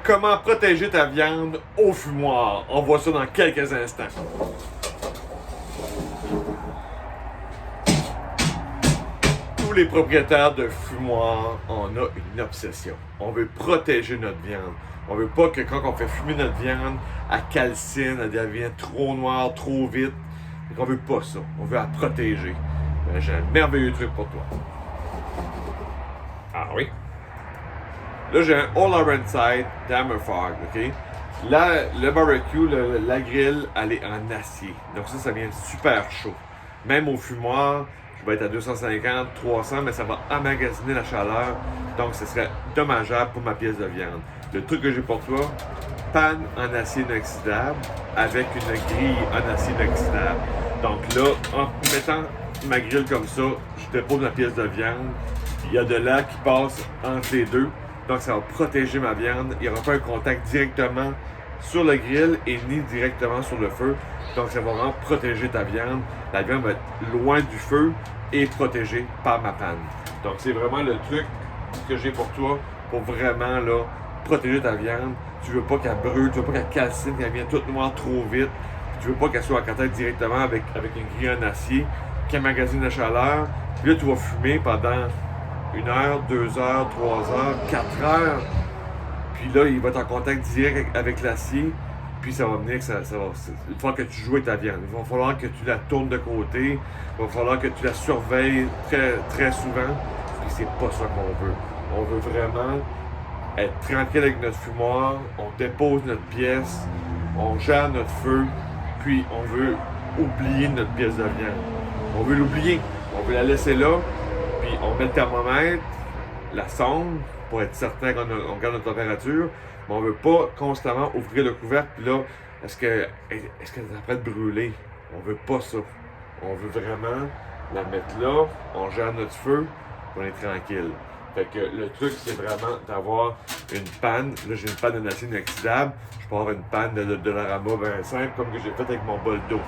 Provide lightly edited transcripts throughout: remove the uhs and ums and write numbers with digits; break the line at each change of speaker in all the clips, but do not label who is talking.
Comment protéger ta viande au fumoir? On voit ça dans quelques instants. Tous les propriétaires de fumoirs, on a une obsession. On veut protéger notre viande. On veut pas que quand on fait fumer notre viande, elle calcine, elle devient trop noire, trop vite. On veut pas ça. On veut la protéger. J'ai un merveilleux truc pour toi. Ah oui? Là, j'ai un All Around Side Hammerfog, OK? Là, le barbecue, la grille, elle est en acier. Donc ça vient super chaud. Même au fumoir, je vais être à 250, 300, mais ça va emmagasiner la chaleur. Donc, ce serait dommageable pour ma pièce de viande. Le truc que j'ai pour toi, panne en acier inoxydable avec une grille en acier inoxydable. Donc là, en mettant ma grille comme ça, je dépose ma pièce de viande. Il y a de l'air qui passe entre les deux. Donc, ça va protéger ma viande. Il n'y aura pas un contact directement sur le grill et ni directement sur le feu. Donc, ça va vraiment protéger ta viande. La viande va être loin du feu et protégée par ma panne. Donc, c'est vraiment le truc que j'ai pour toi pour vraiment là, protéger ta viande. Tu veux pas qu'elle brûle, tu veux pas qu'elle calcine, qu'elle vienne toute noire trop vite. Tu veux pas qu'elle soit en contact directement avec une grille en acier qui emmagasine la chaleur. Puis là, tu vas fumer pendant 1 heure, 2 heures, 3 heures, 4 heures. Puis là, il va être en contact direct avec l'acier. Puis ça va venir que ça va. Il va falloir que tu joues avec ta viande. Il va falloir que tu la tournes de côté. Il va falloir que tu la surveilles très, très souvent. Puis c'est pas ça qu'on veut. On veut vraiment être tranquille avec notre fumoir. On dépose notre pièce. On gère notre feu. Puis on veut oublier notre pièce de viande. On veut l'oublier. On veut la laisser là. Puis on met le thermomètre, la sonde, pour être certain qu'on garde notre température. Mais on ne veut pas constamment ouvrir le couvercle. Puis là, est-ce que ça est en train de brûler? On veut pas ça. On veut vraiment la mettre là, on gère notre feu, puis on est tranquille. Fait que le truc, c'est vraiment d'avoir une panne. Là, j'ai une panne en acier inoxydable. Je peux avoir une panne de Dollarama bien simple, comme que j'ai fait avec mon bol d'eau.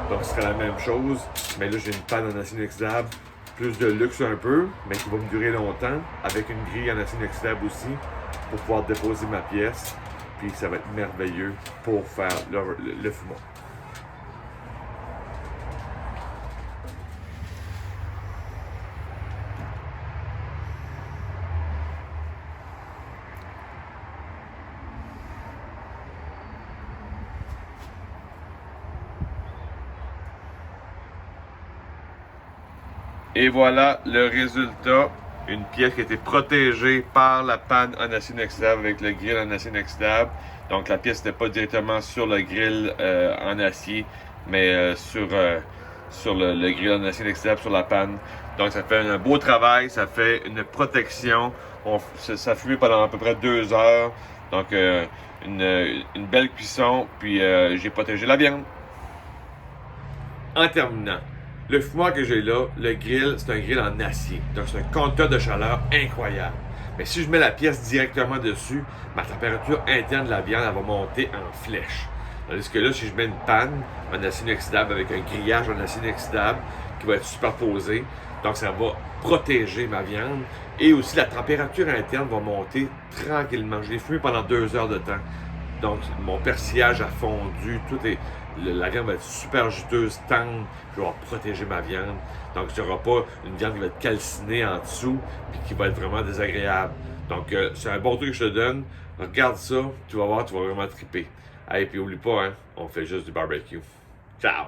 Donc, ce serait la même chose. Mais là, j'ai une panne en acier inoxydable. Plus de luxe un peu, mais qui va me durer longtemps, avec une grille en acier inoxydable aussi, pour pouvoir déposer ma pièce. Puis ça va être merveilleux pour faire le fumoir. Et voilà le résultat. Une pièce qui a été protégée par la panne en acier inoxydable avec le grill en acier inoxydable. Donc la pièce n'était pas directement sur le grill en acier, mais sur le grill en acier inoxydable sur la panne. Donc ça fait un beau travail, ça fait une protection. Ça a fumé pendant à peu près 2 heures. Donc une belle cuisson, puis j'ai protégé la viande. En terminant, le fumoir que j'ai là, le grill, c'est un grill en acier. Donc, c'est un compteur de chaleur incroyable. Mais si je mets la pièce directement dessus, ma température interne de la viande, elle va monter en flèche. Tandis que là, si je mets une panne en acier inoxydable avec un grillage en acier inoxydable qui va être superposé, donc ça va protéger ma viande. Et aussi, la température interne va monter tranquillement. Je l'ai fumé pendant 2 heures de temps. Donc, mon persillage a fondu, la viande va être super juteuse, tendre, je vais protéger ma viande. Donc, il n'y aura pas une viande qui va être calcinée en dessous, puis qui va être vraiment désagréable. Donc, c'est un bon truc que je te donne. Regarde ça, tu vas voir, tu vas vraiment triper. Et puis, oublie pas, hein, on fait juste du barbecue. Ciao!